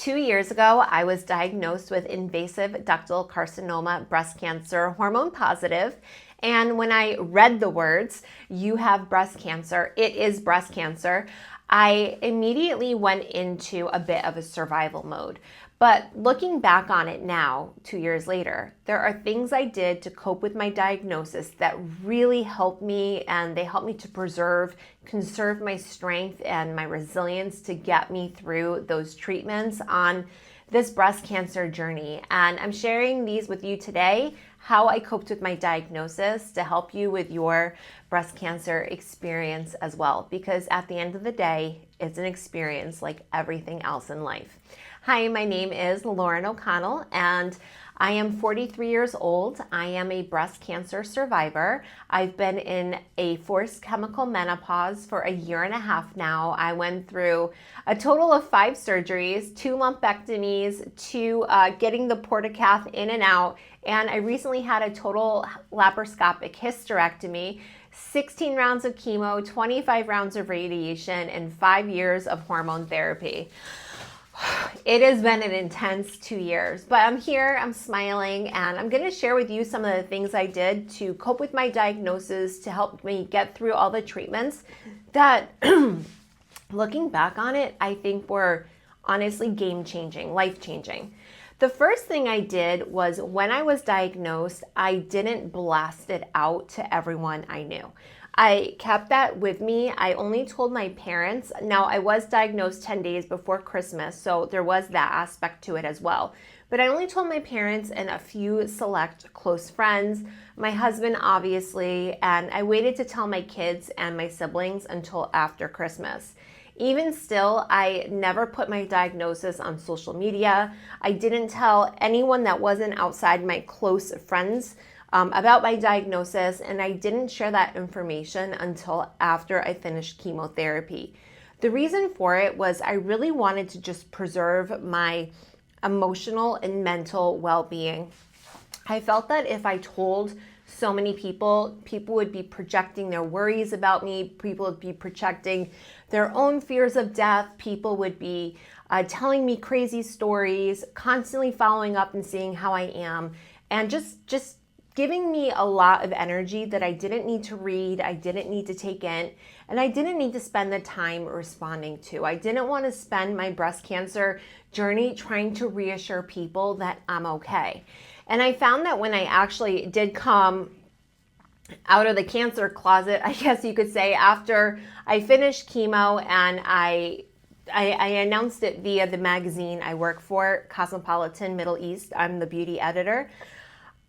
2 years ago, I was diagnosed with invasive ductal carcinoma, breast cancer, hormone positive. And when I read the words, "You have breast cancer, it is breast cancer," I immediately went into a bit of a survival mode. But looking back on it now, 2 years later, there are things I did to cope with my diagnosis that really helped me, and they helped me to conserve my strength and my resilience to get me through those treatments on this breast cancer journey. And I'm sharing these with you today, how I coped with my diagnosis, to help you with your breast cancer experience as well. Because at the end of the day, it's an experience like everything else in life. Hi, my name is Lauren O'Connell, and I am 43 years old. I am a breast cancer survivor. I've been in a forced chemical menopause for 1.5 years now. I went through a total of 5 surgeries, 2 lumpectomies, 2 getting the portacath in and out, and I recently had a total laparoscopic hysterectomy, 16 rounds of chemo, 25 rounds of radiation, and 5 years of hormone therapy. It has been an intense 2 years, but I'm here, I'm smiling, and I'm going to share with you some of the things I did to cope with my diagnosis, to help me get through all the treatments that, looking back on it, I think were honestly game-changing, life-changing. The first thing I did was, when I was diagnosed, I didn't blast it out to everyone I knew. I kept that with me. I only told my parents. Now, I was diagnosed 10 days before Christmas, so there was that aspect to it as well. But I only told my parents and a few select close friends, my husband obviously, and I waited to tell my kids and my siblings until after Christmas. Even still, I never put my diagnosis on social media. I didn't tell anyone that wasn't outside my close friends about my diagnosis, and I didn't share that information until after I finished chemotherapy. The reason for it was I really wanted to just preserve my emotional and mental well-being. I felt that if I told so many people, people would be projecting their worries about me, people would be projecting their own fears of death, people would be telling me crazy stories, constantly following up and seeing how I am, and just giving me a lot of energy that I didn't need to read, I didn't need to take in, and I didn't need to spend the time responding to. I didn't want to spend my breast cancer journey trying to reassure people that I'm okay. And I found that when I actually did come out of the cancer closet, I guess you could say, after I finished chemo, and I announced it via the magazine I work for, Cosmo Middle East. I'm the beauty editor.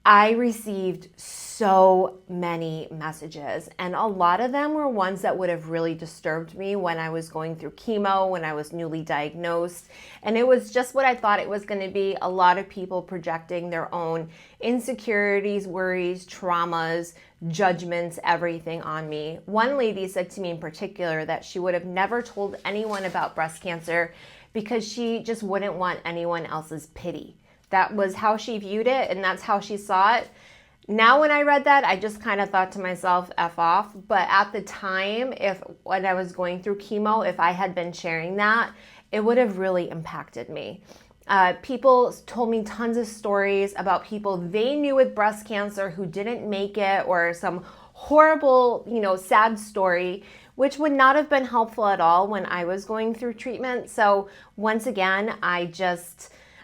I received so many messages, and a lot of them were ones that would have really disturbed me when I was going through chemo, when I was newly diagnosed. And it was just what I thought it was going to be. A lot of people projecting their own insecurities, worries, traumas, judgments, everything on me. One lady said to me in particular that she would have never told anyone about breast cancer because she just wouldn't want anyone else's pity. That was how she viewed it, and that's how she saw it. Now, when I read that, I just kind of thought to myself, F off. But at the time, when I was going through chemo, if I had been sharing that, it would have really impacted me. People told me tons of stories about people they knew with breast cancer who didn't make it, or some horrible, sad story, which would not have been helpful at all when I was going through treatment. So once again,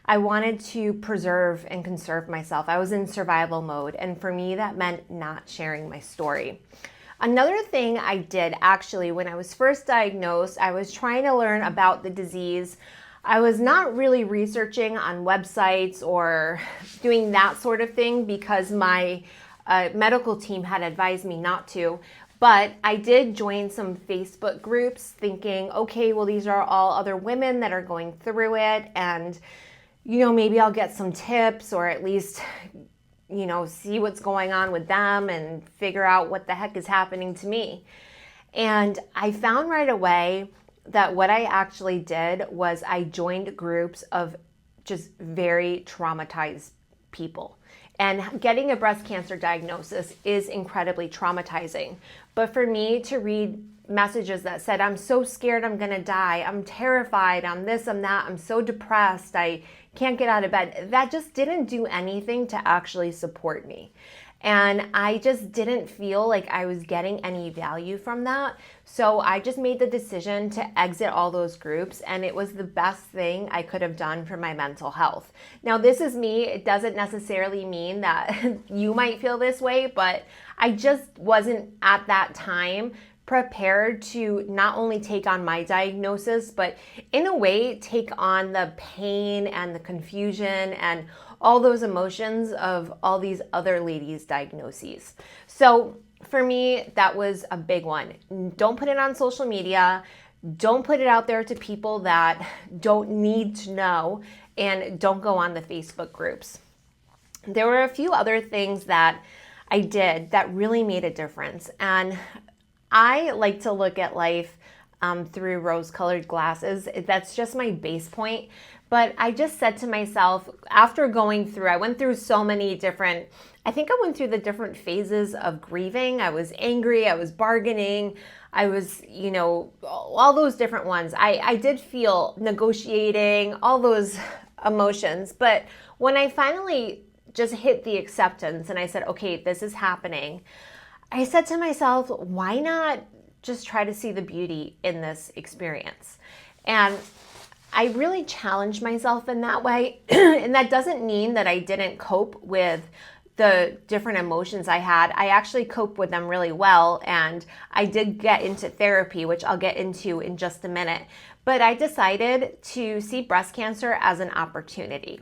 I wanted to preserve and conserve myself. I was in survival mode, and for me, that meant not sharing my story. Another thing I did, actually, when I was first diagnosed, I was trying to learn about the disease. I was not really researching on websites or doing that sort of thing because my medical team had advised me not to. But I did join some Facebook groups thinking, okay, well, these are all other women that are going through it, and maybe I'll get some tips, or at least, see what's going on with them and figure out what the heck is happening to me. And I found right away that what I actually did was I joined groups of just very traumatized people. And getting a breast cancer diagnosis is incredibly traumatizing. But for me to read messages that said, I'm so scared I'm gonna die, I'm terrified, I'm this, I'm that, I'm so depressed, I can't get out of bed. That just didn't do anything to actually support me. And I just didn't feel like I was getting any value from that. So I just made the decision to exit all those groups, and it was the best thing I could have done for my mental health. Now, this is me. It doesn't necessarily mean that you might feel this way, but I just wasn't at that time prepared to not only take on my diagnosis, but in a way take on the pain and the confusion and all those emotions of all these other ladies' diagnoses. So for me, that was a big one. Don't put it on social media. Don't put it out there to people that don't need to know, and don't go on the Facebook groups. There were a few other things that I did that really made a difference. And I like to look at life through rose-colored glasses. That's just my base point. But I just said to myself, after going through, I went through so many different, I think I went through the different phases of grieving. I was angry, I was bargaining, I was, all those different ones. I did feel negotiating, all those emotions. But when I finally just hit the acceptance and I said, okay, this is happening, I said to myself, why not just try to see the beauty in this experience? And I really challenged myself in that way. And that doesn't mean that I didn't cope with the different emotions I had. I actually coped with them really well. And I did get into therapy, which I'll get into in just a minute. But I decided to see breast cancer as an opportunity.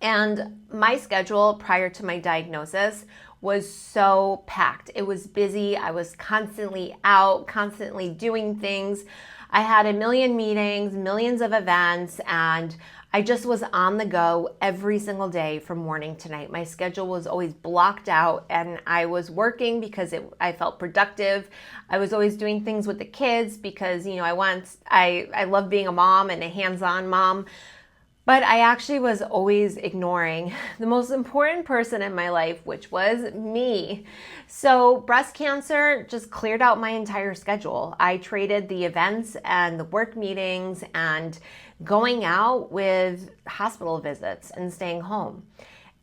And my schedule prior to my diagnosis was so packed. It was busy. I was constantly out, constantly doing things. I had a million meetings, millions of events, and I just was on the go every single day from morning to night. My schedule was always blocked out, and I was working because I felt productive. I was always doing things with the kids because, I love being a mom and a hands-on mom. But I actually was always ignoring the most important person in my life, which was me. So breast cancer just cleared out my entire schedule. I traded the events and the work meetings and going out with hospital visits and staying home.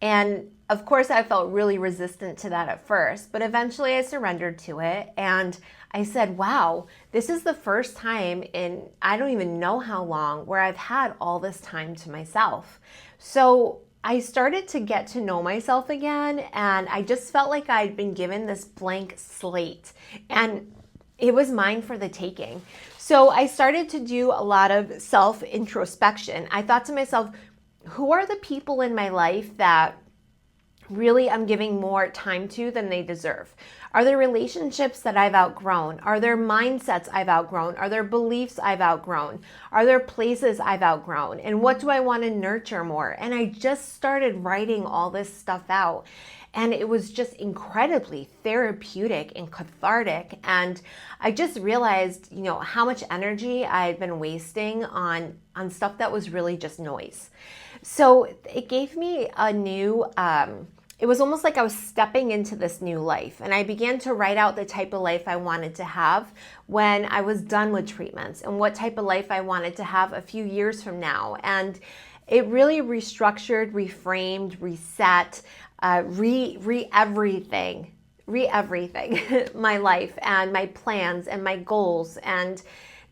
And of course, I felt really resistant to that at first, but eventually I surrendered to it. And I said, wow, this is the first time in I don't even know how long where I've had all this time to myself. So I started to get to know myself again, and I just felt like I'd been given this blank slate, and it was mine for the taking. So I started to do a lot of self-introspection. I thought to myself, who are the people in my life that really I'm giving more time to than they deserve? Are there relationships that I've outgrown? Are there mindsets I've outgrown? Are there beliefs I've outgrown? Are there places I've outgrown? And what do I want to nurture more? And I just started writing all this stuff out. And it was just incredibly therapeutic and cathartic. And I just realized, how much energy I had been wasting on stuff that was really just noise. So it gave me a new, it was almost like I was stepping into this new life. And I began to write out the type of life I wanted to have when I was done with treatments, and what type of life I wanted to have a few years from now. And it really restructured, reframed, reset, everything my life and my plans and my goals and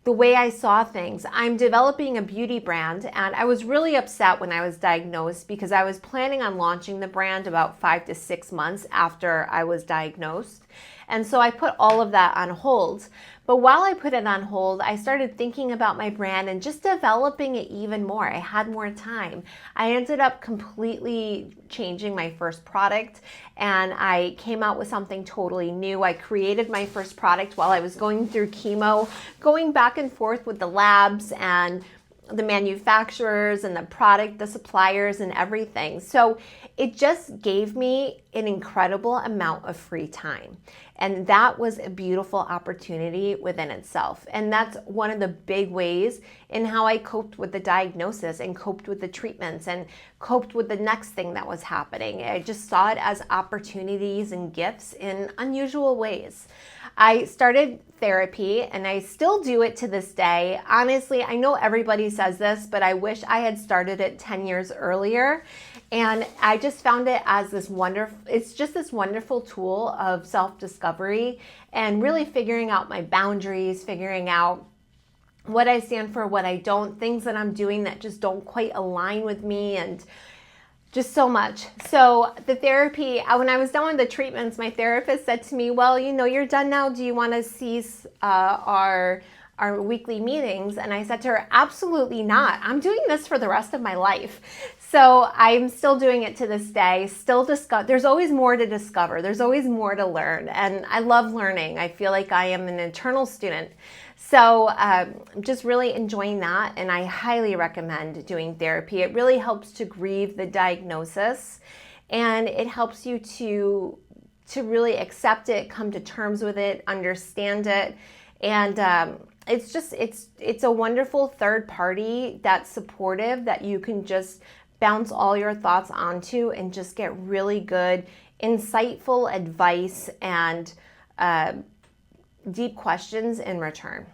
the way I saw things. I'm developing a beauty brand, and I was really upset when I was diagnosed because I was planning on launching the brand about 5 to 6 months after I was diagnosed. And so I put all of that on hold. But while I put it on hold, I started thinking about my brand and just developing it even more. I had more time. I ended up completely changing my first product, and I came out with something totally new. I created my first product while I was going through chemo, going back and forth with the labs and the manufacturers and the product, the suppliers and everything. So it just gave me an incredible amount of free time. And that was a beautiful opportunity within itself. And that's one of the big ways in how I coped with the diagnosis and coped with the treatments and coped with the next thing that was happening. I just saw it as opportunities and gifts in unusual ways. I started therapy and I still do it to this day. Honestly, I know everybody says this, but I wish I had started it 10 years earlier. And I just found it as it's just this wonderful tool of self-discovery and really figuring out my boundaries, figuring out what I stand for, what I don't, things that I'm doing that just don't quite align with me, and just so much. So the therapy, when I was done with the treatments, my therapist said to me, well, you're done now. Do you want to cease our weekly meetings? And I said to her, absolutely not. I'm doing this for the rest of my life. So I'm still doing it to this day, there's always more to discover. There's always more to learn. And I love learning. I feel like I am an eternal student. So I'm just really enjoying that, and I highly recommend doing therapy. It really helps to grieve the diagnosis, and it helps you to really accept it, come to terms with it, understand it, and it's a wonderful third party that's supportive, that you can just bounce all your thoughts onto and just get really good, insightful advice and deep questions in return.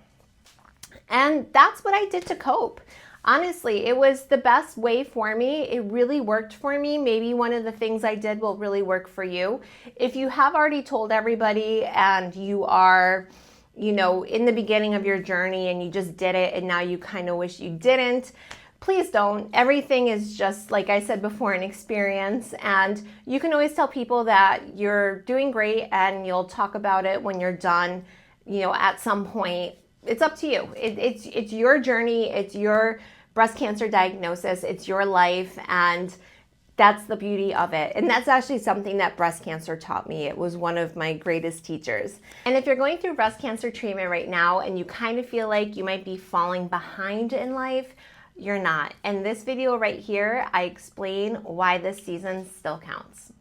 And that's what I did to cope. Honestly, it was the best way for me. It really worked for me. Maybe one of the things I did will really work for you. If you have already told everybody and you are, in the beginning of your journey and you just did it and now you kind of wish you didn't, please don't. Everything is just, like I said before, an experience, and you can always tell people that you're doing great and you'll talk about it when you're done, at some point. It's up to you. It's your journey. It's your breast cancer diagnosis. It's your life, and that's the beauty of it. And that's actually something that breast cancer taught me. It was one of my greatest teachers. And if you're going through breast cancer treatment right now and you kind of feel like you might be falling behind in life, you're not. In this video right here, I explain why this season still counts.